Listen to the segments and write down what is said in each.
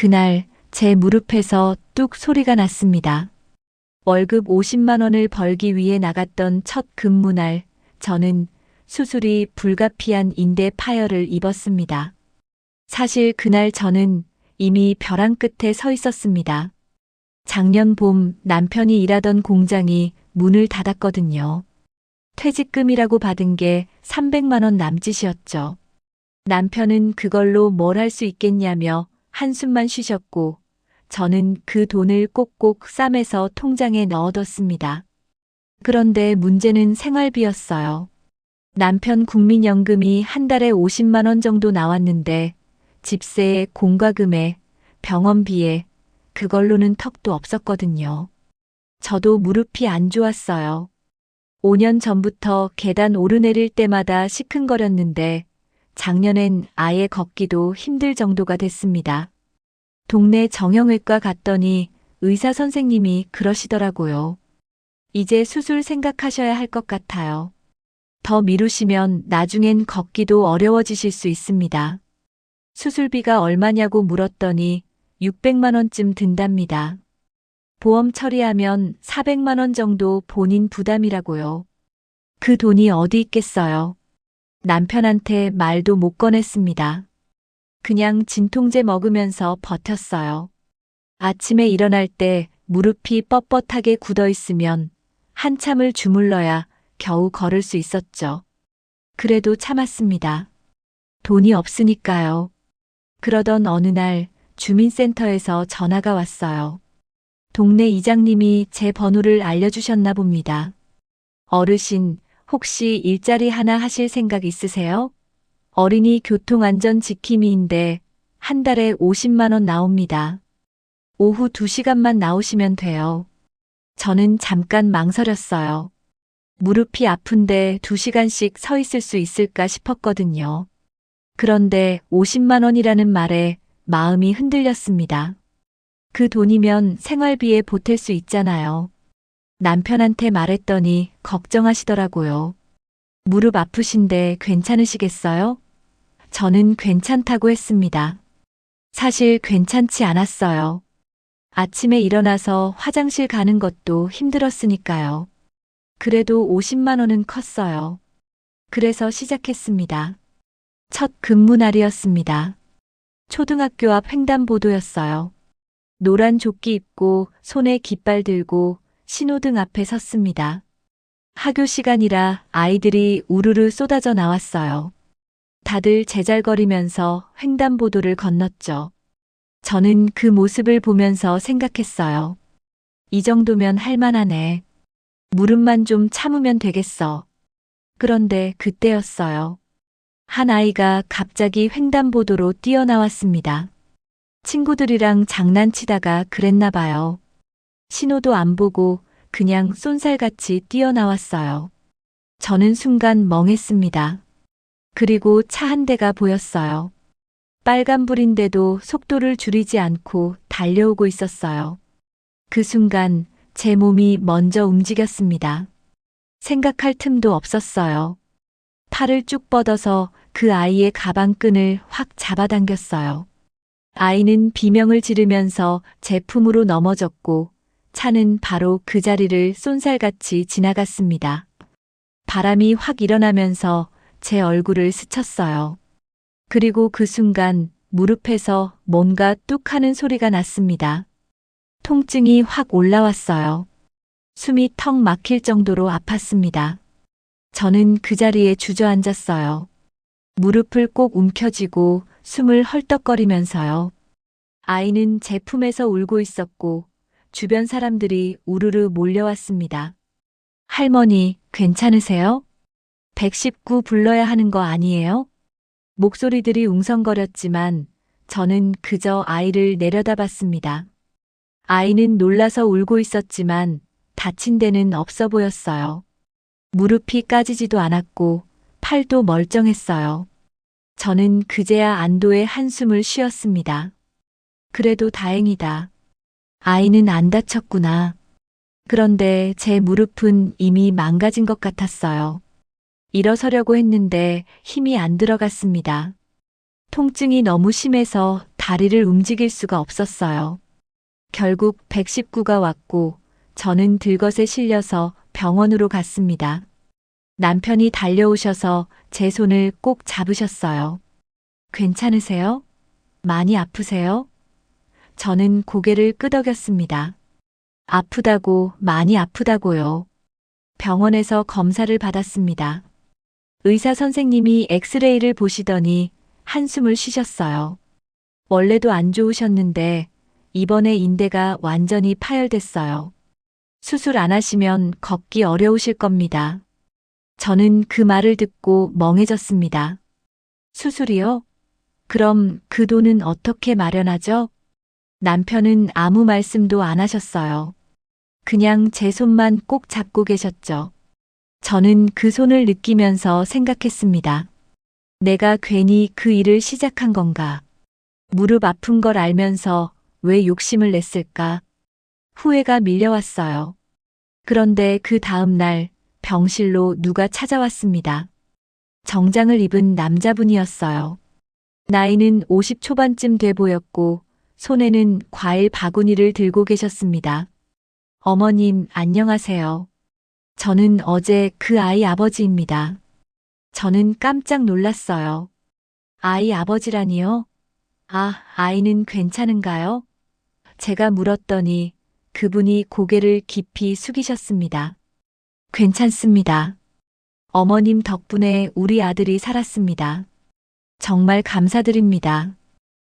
그날 제 무릎에서 뚝 소리가 났습니다. 월급 50만 원을 벌기 위해 나갔던 첫 근무날, 저는 수술이 불가피한 인대 파열을 입었습니다. 사실 그날 저는 이미 벼랑 끝에 서 있었습니다. 작년 봄 남편이 일하던 공장이 문을 닫았거든요. 퇴직금이라고 받은 게 300만 원 남짓이었죠. 남편은 그걸로 뭘 할 수 있겠냐며 한숨만 쉬셨고, 저는 그 돈을 꼭꼭 싸매서 통장에 넣어뒀습니다. 그런데 문제는 생활비였어요. 남편 국민연금이 한 달에 50만 원 정도 나왔는데 집세에 공과금에 병원비에 그걸로는 턱도 없었거든요. 저도 무릎이 안 좋았어요. 5년 전부터 계단 오르내릴 때마다 시큰거렸는데 작년엔 아예 걷기도 힘들 정도가 됐습니다. 동네 정형외과 갔더니 의사 선생님이 그러시더라고요. 이제 수술 생각하셔야 할 것 같아요. 더 미루시면 나중엔 걷기도 어려워지실 수 있습니다. 수술비가 얼마냐고 물었더니 600만 원쯤 든답니다. 보험 처리하면 400만 원 정도 본인 부담이라고요. 그 돈이 어디 있겠어요. 남편한테 말도 못 꺼냈습니다. 그냥 진통제 먹으면서 버텼어요. 아침에 일어날 때 무릎이 뻣뻣하게 굳어 있으면 한참을 주물러야 겨우 걸을 수 있었죠. 그래도 참았습니다. 돈이 없으니까요. 그러던 어느 날 주민센터에서 전화가 왔어요. 동네 이장님이 제 번호를 알려주셨나 봅니다. 어르신, 혹시 일자리 하나 하실 생각 있으세요? 어린이 교통안전 지킴이인데 한 달에 50만 원 나옵니다. 오후 2시간만 나오시면 돼요. 저는 잠깐 망설였어요. 무릎이 아픈데 2시간씩 서 있을 수 있을까 싶었거든요. 그런데 50만 원이라는 말에 마음이 흔들렸습니다. 그 돈이면 생활비에 보탤 수 있잖아요. 남편한테 말했더니 걱정하시더라고요. 무릎 아프신데 괜찮으시겠어요? 저는 괜찮다고 했습니다. 사실 괜찮지 않았어요. 아침에 일어나서 화장실 가는 것도 힘들었으니까요. 그래도 50만 원은 컸어요. 그래서 시작했습니다. 첫 근무 날이었습니다. 초등학교 앞 횡단보도였어요. 노란 조끼 입고 손에 깃발 들고 신호등 앞에 섰습니다. 학교 시간이라 아이들이 우르르 쏟아져 나왔어요. 다들 제잘거리면서 횡단보도를 건넜죠. 저는 그 모습을 보면서 생각했어요. 이 정도면 할만하네. 무릎만 좀 참으면 되겠어. 그런데 그때였어요. 한 아이가 갑자기 횡단보도로 뛰어나왔습니다. 친구들이랑 장난치다가 그랬나 봐요. 신호도 안 보고 그냥 쏜살같이 뛰어나왔어요. 저는 순간 멍했습니다. 그리고 차 한 대가 보였어요. 빨간불인데도 속도를 줄이지 않고 달려오고 있었어요. 그 순간 제 몸이 먼저 움직였습니다. 생각할 틈도 없었어요. 팔을 쭉 뻗어서 그 아이의 가방끈을 확 잡아당겼어요. 아이는 비명을 지르면서 제 품으로 넘어졌고 차는 바로 그 자리를 쏜살같이 지나갔습니다. 바람이 확 일어나면서 제 얼굴을 스쳤어요. 그리고 그 순간 무릎에서 뭔가 뚝 하는 소리가 났습니다. 통증이 확 올라왔어요. 숨이 턱 막힐 정도로 아팠습니다. 저는 그 자리에 주저앉았어요. 무릎을 꼭 움켜쥐고 숨을 헐떡거리면서요. 아이는 제 품에서 울고 있었고 주변 사람들이 우르르 몰려왔습니다. 할머니, 괜찮으세요? 119 불러야 하는 거 아니에요? 목소리들이 웅성거렸지만 저는 그저 아이를 내려다봤습니다. 아이는 놀라서 울고 있었지만 다친 데는 없어 보였어요. 무릎이 까지지도 않았고 팔도 멀쩡했어요. 저는 그제야 안도의 한숨을 쉬었습니다. 그래도 다행이다. 아이는 안 다쳤구나. 그런데 제 무릎은 이미 망가진 것 같았어요. 일어서려고 했는데 힘이 안 들어갔습니다. 통증이 너무 심해서 다리를 움직일 수가 없었어요. 결국 119가 왔고 저는 들것에 실려서 병원으로 갔습니다. 남편이 달려오셔서 제 손을 꼭 잡으셨어요. 괜찮으세요? 많이 아프세요? 저는 고개를 끄덕였습니다. 아프다고, 많이 아프다고요. 병원에서 검사를 받았습니다. 의사 선생님이 엑스레이를 보시더니 한숨을 쉬셨어요. 원래도 안 좋으셨는데 이번에 인대가 완전히 파열됐어요. 수술 안 하시면 걷기 어려우실 겁니다. 저는 그 말을 듣고 멍해졌습니다. 수술이요? 그럼 그 돈은 어떻게 마련하죠? 남편은 아무 말씀도 안 하셨어요. 그냥 제 손만 꼭 잡고 계셨죠. 저는 그 손을 느끼면서 생각했습니다. 내가 괜히 그 일을 시작한 건가? 무릎 아픈 걸 알면서 왜 욕심을 냈을까? 후회가 밀려왔어요. 그런데 그 다음 날 병실로 누가 찾아왔습니다. 정장을 입은 남자분이었어요. 나이는 50 초반쯤 돼 보였고 손에는 과일 바구니를 들고 계셨습니다. 어머님, 안녕하세요. 저는 어제 그 아이 아버지입니다. 저는 깜짝 놀랐어요. 아이 아버지라니요? 아, 아이는 괜찮은가요? 제가 물었더니 그분이 고개를 깊이 숙이셨습니다. 괜찮습니다. 어머님 덕분에 우리 아들이 살았습니다. 정말 감사드립니다.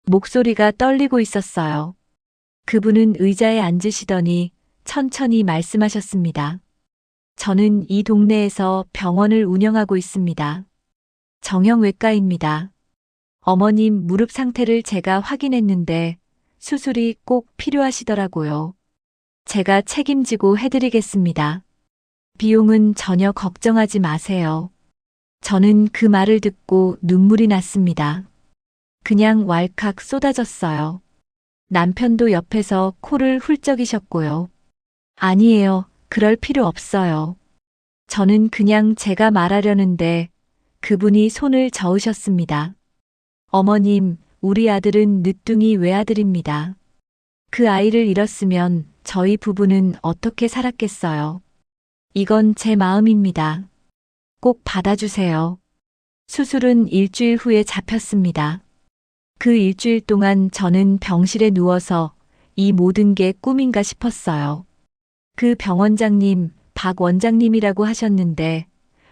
목소리가 떨리고 있었어요. 그분은 의자에 앉으시더니 천천히 말씀하셨습니다. 저는 이 동네에서 병원을 운영하고 있습니다. 정형외과입니다. 어머님 무릎 상태를 제가 확인했는데 수술이 꼭 필요하시더라고요. 제가 책임지고 해드리겠습니다. 비용은 전혀 걱정하지 마세요. 저는 그 말을 듣고 눈물이 났습니다. 그냥 왈칵 쏟아졌어요. 남편도 옆에서 코를 훌쩍이셨고요. 아니에요. 그럴 필요 없어요. 저는 그냥 제가 말하려는데 그분이 손을 저으셨습니다. 어머님, 우리 아들은 늦둥이 외아들입니다. 그 아이를 잃었으면 저희 부부는 어떻게 살았겠어요. 이건 제 마음입니다. 꼭 받아주세요. 수술은 일주일 후에 잡혔습니다. 그 일주일 동안 저는 병실에 누워서 이 모든 게 꿈인가 싶었어요. 그 병원장님, 박 원장님이라고 하셨는데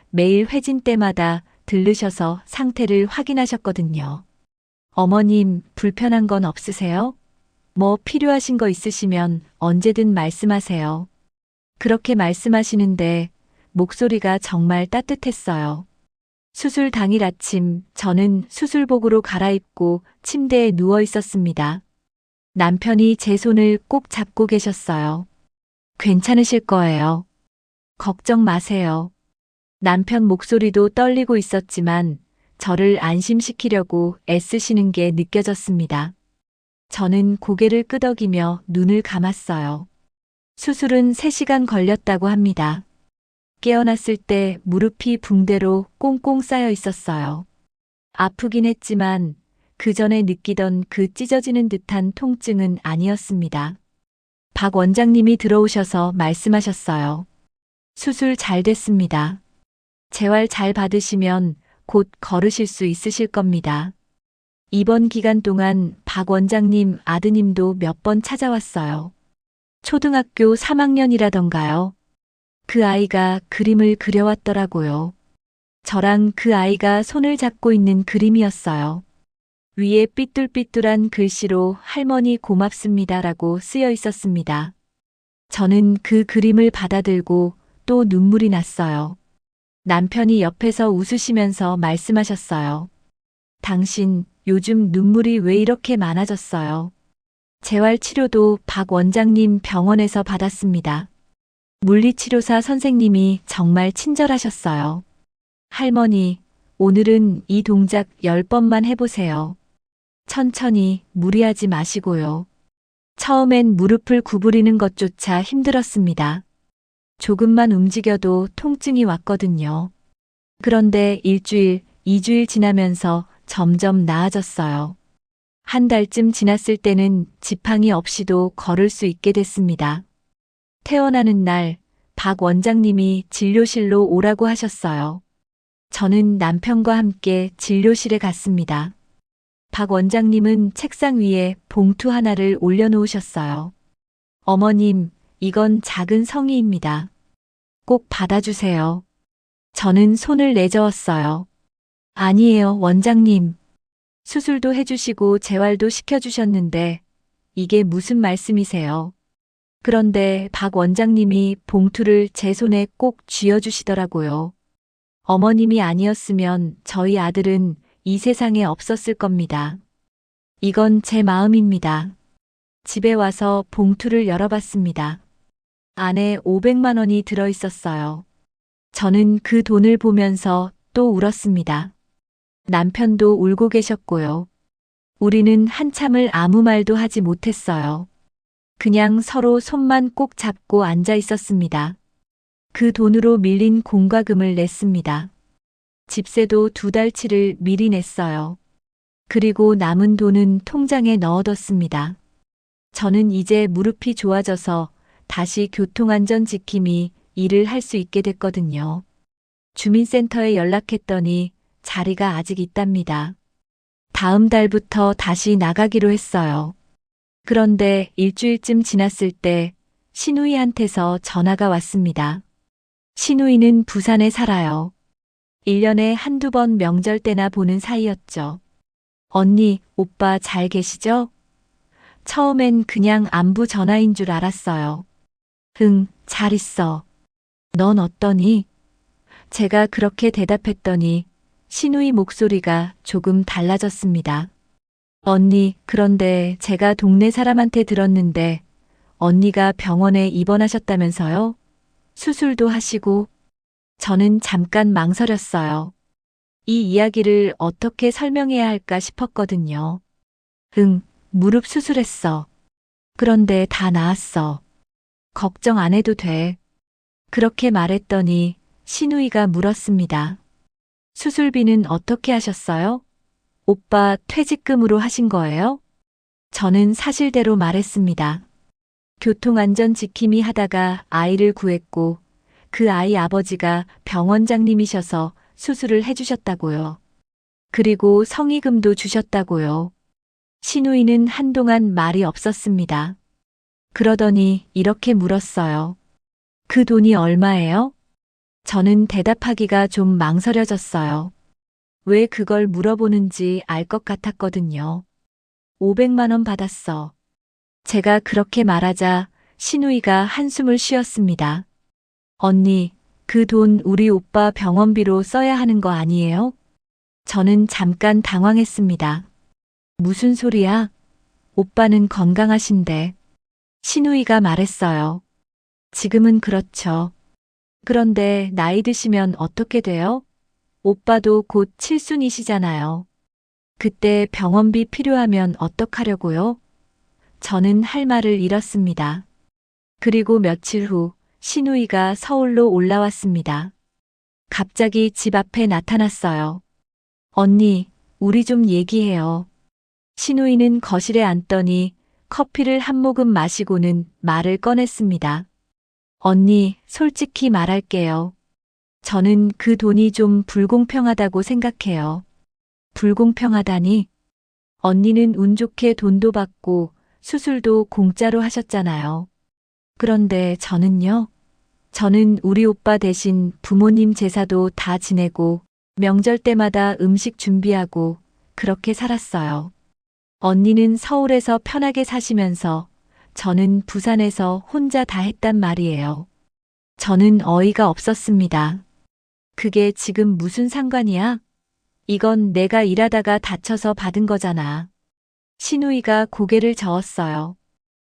매일 회진 때마다 들르셔서 상태를 확인하셨거든요. 어머님, 불편한 건 없으세요? 뭐 필요하신 거 있으시면 언제든 말씀하세요. 그렇게 말씀하시는데 목소리가 정말 따뜻했어요. 수술 당일 아침 저는 수술복으로 갈아입고 침대에 누워 있었습니다. 남편이 제 손을 꼭 잡고 계셨어요. 괜찮으실 거예요. 걱정 마세요. 남편 목소리도 떨리고 있었지만 저를 안심시키려고 애쓰시는 게 느껴졌습니다. 저는 고개를 끄덕이며 눈을 감았어요. 수술은 3시간 걸렸다고 합니다. 깨어났을 때 무릎이 붕대로 꽁꽁 쌓여 있었어요. 아프긴 했지만 그 전에 느끼던 그 찢어지는 듯한 통증은 아니었습니다. 박 원장님이 들어오셔서 말씀하셨어요. 수술 잘 됐습니다. 재활 잘 받으시면 곧 걸으실 수 있으실 겁니다. 입원 기간 동안 박 원장님 아드님도 몇 번 찾아왔어요. 초등학교 3학년이라던가요. 그 아이가 그림을 그려왔더라고요. 저랑 그 아이가 손을 잡고 있는 그림이었어요. 위에 삐뚤삐뚤한 글씨로 할머니 고맙습니다라고 쓰여 있었습니다. 저는 그 그림을 받아들고 또 눈물이 났어요. 남편이 옆에서 웃으시면서 말씀하셨어요. 당신 요즘 눈물이 왜 이렇게 많아졌어요? 재활치료도 박 원장님 병원에서 받았습니다. 물리치료사 선생님이 정말 친절하셨어요. 할머니, 오늘은 이 동작 10번만 해보세요. 천천히 무리하지 마시고요. 처음엔 무릎을 구부리는 것조차 힘들었습니다. 조금만 움직여도 통증이 왔거든요. 그런데 일주일, 2주일 지나면서 점점 나아졌어요. 한 달쯤 지났을 때는 지팡이 없이도 걸을 수 있게 됐습니다. 퇴원하는 날, 박 원장님이 진료실로 오라고 하셨어요. 저는 남편과 함께 진료실에 갔습니다. 박 원장님은 책상 위에 봉투 하나를 올려놓으셨어요. 어머님, 이건 작은 성의입니다. 꼭 받아주세요. 저는 손을 내저었어요. 아니에요, 원장님. 수술도 해주시고 재활도 시켜주셨는데 이게 무슨 말씀이세요? 그런데 박 원장님이 봉투를 제 손에 꼭 쥐어주시더라고요. 어머님이 아니었으면 저희 아들은 이 세상에 없었을 겁니다. 이건 제 마음입니다. 집에 와서 봉투를 열어봤습니다. 안에 500만 원이 들어 있었어요. 저는 그 돈을 보면서 또 울었습니다. 남편도 울고 계셨고요. 우리는 한참을 아무 말도 하지 못했어요. 그냥 서로 손만 꼭 잡고 앉아 있었습니다. 그 돈으로 밀린 공과금을 냈습니다. 집세도 2달치를 미리 냈어요. 그리고 남은 돈은 통장에 넣어뒀습니다. 저는 이제 무릎이 좋아져서 다시 교통안전 지킴이 일을 할 수 있게 됐거든요. 주민센터에 연락했더니 자리가 아직 있답니다. 다음 달부터 다시 나가기로 했어요. 그런데 일주일쯤 지났을 때 신우이한테서 전화가 왔습니다. 신우이는 부산에 살아요. 1년에 한두 번 명절 때나 보는 사이였죠. 언니, 오빠 잘 계시죠? 처음엔 그냥 안부 전화인 줄 알았어요. 응, 잘 있어. 넌 어떠니? 제가 그렇게 대답했더니 신우이 목소리가 조금 달라졌습니다. 언니, 그런데 제가 동네 사람한테 들었는데 언니가 병원에 입원하셨다면서요? 수술도 하시고. 저는 잠깐 망설였어요. 이 이야기를 어떻게 설명해야 할까 싶었거든요. 응, 무릎 수술했어. 그런데 다 나았어. 걱정 안 해도 돼. 그렇게 말했더니 신우이가 물었습니다. 수술비는 어떻게 하셨어요? 오빠 퇴직금으로 하신 거예요? 저는 사실대로 말했습니다. 교통안전 지킴이 하다가 아이를 구했고 그 아이 아버지가 병원장님이셔서 수술을 해주셨다고요. 그리고 성의금도 주셨다고요. 신우이는 한동안 말이 없었습니다. 그러더니 이렇게 물었어요. 그 돈이 얼마예요? 저는 대답하기가 좀 망설여졌어요. 왜 그걸 물어보는지 알 것 같았거든요. 500만 원 받았어. 제가 그렇게 말하자 신우이가 한숨을 쉬었습니다. 언니, 그 돈 우리 오빠 병원비로 써야 하는 거 아니에요? 저는 잠깐 당황했습니다. 무슨 소리야? 오빠는 건강하신데. 신우이가 말했어요. 지금은 그렇죠. 그런데 나이 드시면 어떻게 돼요? 오빠도 곧 칠순이시잖아요. 그때 병원비 필요하면 어떡하려고요? 저는 할 말을 잃었습니다. 그리고 며칠 후 신우이가 서울로 올라왔습니다. 갑자기 집 앞에 나타났어요. 언니, 우리 좀 얘기해요. 신우이는 거실에 앉더니 커피를 한 모금 마시고는 말을 꺼냈습니다. 언니, 솔직히 말할게요. 저는 그 돈이 좀 불공평하다고 생각해요. 불공평하다니? 언니는 운 좋게 돈도 받고 수술도 공짜로 하셨잖아요. 그런데 저는요? 저는 우리 오빠 대신 부모님 제사도 다 지내고 명절 때마다 음식 준비하고 그렇게 살았어요. 언니는 서울에서 편하게 사시면서 저는 부산에서 혼자 다 했단 말이에요. 저는 어이가 없었습니다. 그게 지금 무슨 상관이야? 이건 내가 일하다가 다쳐서 받은 거잖아. 신우이가 고개를 저었어요.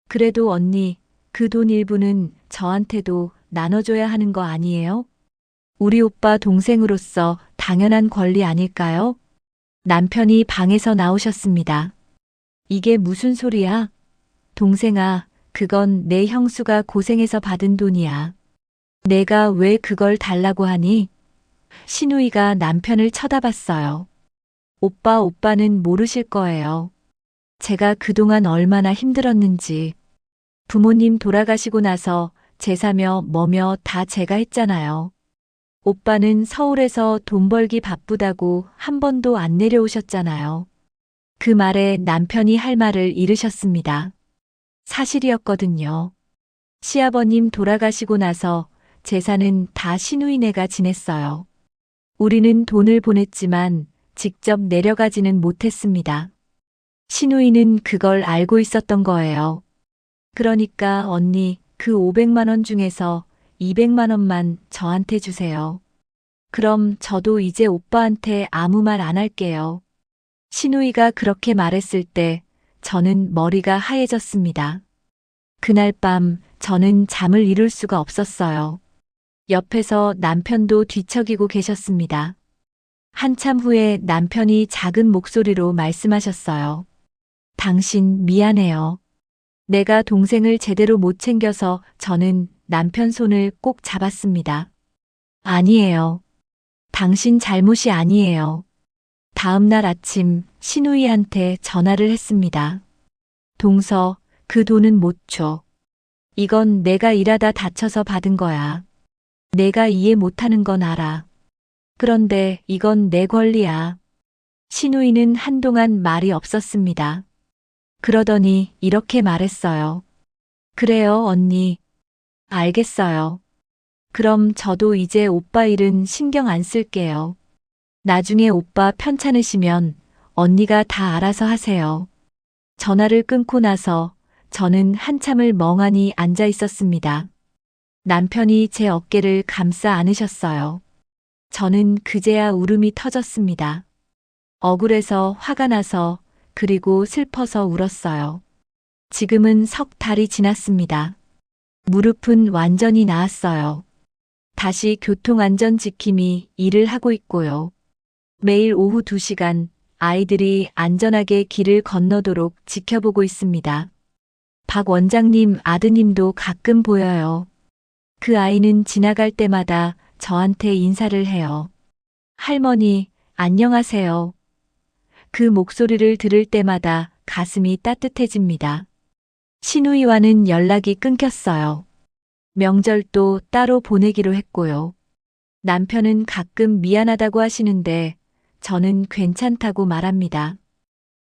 그래도 언니, 그 돈 일부는 저한테도 나눠줘야 하는 거 아니에요? 우리 오빠 동생으로서 당연한 권리 아닐까요? 남편이 방에서 나오셨습니다. 이게 무슨 소리야? 동생아, 그건 내 형수가 고생해서 받은 돈이야. 내가 왜 그걸 달라고 하니? 신우이가 남편을 쳐다봤어요. 오빠는 모르실 거예요. 제가 그동안 얼마나 힘들었는지. 부모님 돌아가시고 나서 제사며 뭐며 다 제가 했잖아요. 오빠는 서울에서 돈 벌기 바쁘다고 한 번도 안 내려오셨잖아요. 그 말에 남편이 할 말을 잃으셨습니다. 사실이었거든요. 시아버님 돌아가시고 나서 재산은 다 시누이네가 지냈어요. 우리는 돈을 보냈지만 직접 내려가지는 못했습니다. 시누이는 그걸 알고 있었던 거예요. 그러니까 언니, 그 500만 원 중에서 200만 원만 저한테 주세요. 그럼 저도 이제 오빠한테 아무 말 안 할게요. 시누이가 그렇게 말했을 때 저는 머리가 하얘졌습니다. 그날 밤 저는 잠을 이룰 수가 없었어요. 옆에서 남편도 뒤척이고 계셨습니다. 한참 후에 남편이 작은 목소리로 말씀하셨어요. 당신 미안해요. 내가 동생을 제대로 못 챙겨서. 저는 남편 손을 꼭 잡았습니다. 아니에요. 당신 잘못이 아니에요. 다음 날 아침 시누이한테 전화를 했습니다. 동서, 그 돈은 못 줘. 이건 내가 일하다 다쳐서 받은 거야. 내가 이해 못하는 건 알아. 그런데 이건 내 권리야. 시누이는 한동안 말이 없었습니다. 그러더니 이렇게 말했어요. 그래요, 언니. 알겠어요. 그럼 저도 이제 오빠 일은 신경 안 쓸게요. 나중에 오빠 편찮으시면 언니가 다 알아서 하세요. 전화를 끊고 나서 저는 한참을 멍하니 앉아 있었습니다. 남편이 제 어깨를 감싸 안으셨어요. 저는 그제야 울음이 터졌습니다. 억울해서, 화가 나서, 그리고 슬퍼서 울었어요. 지금은 석 달이 지났습니다. 무릎은 완전히 나았어요. 다시 교통안전지킴이 일을 하고 있고요. 매일 오후 2시간 아이들이 안전하게 길을 건너도록 지켜보고 있습니다. 박 원장님 아드님도 가끔 보여요. 그 아이는 지나갈 때마다 저한테 인사를 해요. 할머니, 안녕하세요. 그 목소리를 들을 때마다 가슴이 따뜻해집니다. 시누이와는 연락이 끊겼어요. 명절도 따로 보내기로 했고요. 남편은 가끔 미안하다고 하시는데 저는 괜찮다고 말합니다.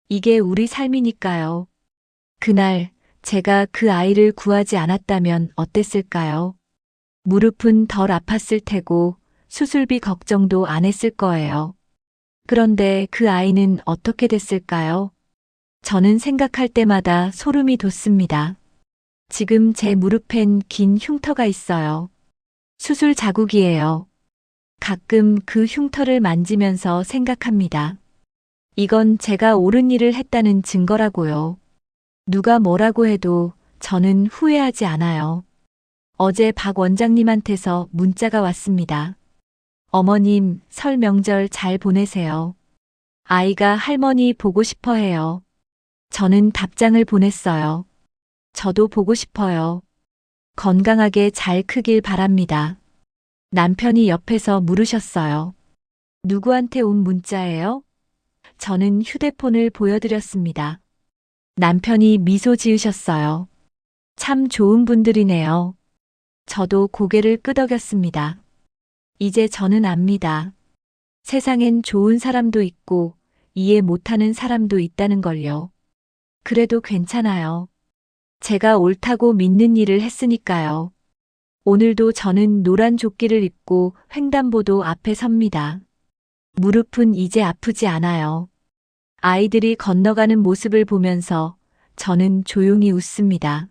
이게 우리 삶이니까요. 그날 제가 그 아이를 구하지 않았다면 어땠을까요? 무릎은 덜 아팠을 테고 수술비 걱정도 안 했을 거예요. 그런데 그 아이는 어떻게 됐을까요? 저는 생각할 때마다 소름이 돋습니다. 지금 제 무릎엔 긴 흉터가 있어요. 수술 자국이에요. 가끔 그 흉터를 만지면서 생각합니다. 이건 제가 옳은 일을 했다는 증거라고요. 누가 뭐라고 해도 저는 후회하지 않아요. 어제 박 원장님한테서 문자가 왔습니다. 어머님, 설 명절 잘 보내세요. 아이가 할머니 보고 싶어 해요. 저는 답장을 보냈어요. 저도 보고 싶어요. 건강하게 잘 크길 바랍니다. 남편이 옆에서 물으셨어요. 누구한테 온 문자예요? 저는 휴대폰을 보여드렸습니다. 남편이 미소 지으셨어요. 참 좋은 분들이네요. 저도 고개를 끄덕였습니다. 이제 저는 압니다. 세상엔 좋은 사람도 있고 이해 못하는 사람도 있다는 걸요. 그래도 괜찮아요. 제가 옳다고 믿는 일을 했으니까요. 오늘도 저는 노란 조끼를 입고 횡단보도 앞에 섭니다. 무릎은 이제 아프지 않아요. 아이들이 건너가는 모습을 보면서 저는 조용히 웃습니다.